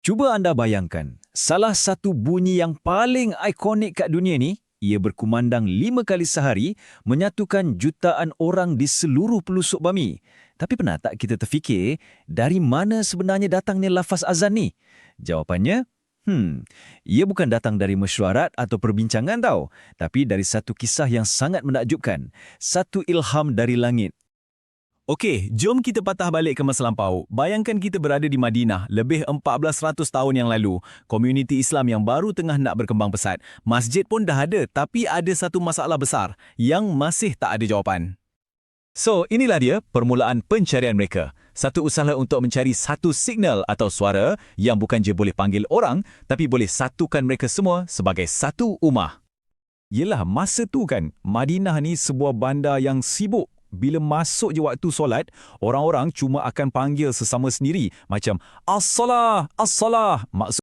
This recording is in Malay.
Cuba anda bayangkan, salah satu bunyi yang paling ikonik kat dunia ni, ia berkumandang 5 kali sehari, menyatukan jutaan orang di seluruh pelusuk bumi. Tapi pernah tak kita terfikir, dari mana sebenarnya datangnya lafaz azan ni? Jawapannya, ia bukan datang dari mesyuarat atau perbincangan tau, tapi dari satu kisah yang sangat menakjubkan, satu ilham dari langit. Okey, jom kita patah balik ke masa lampau. Bayangkan kita berada di Madinah lebih 1400 tahun yang lalu. Komuniti Islam yang baru tengah nak berkembang pesat. Masjid pun dah ada, tapi ada satu masalah besar yang masih tak ada jawapan. So, inilah dia permulaan pencarian mereka. Satu usaha untuk mencari satu signal atau suara yang bukan je boleh panggil orang, tapi boleh satukan mereka semua sebagai satu ummah. Yelah, masa tu kan, Madinah ni sebuah bandar yang sibuk. Bila masuk je waktu solat, orang-orang cuma akan panggil sesama sendiri macam As-salah, As-salah.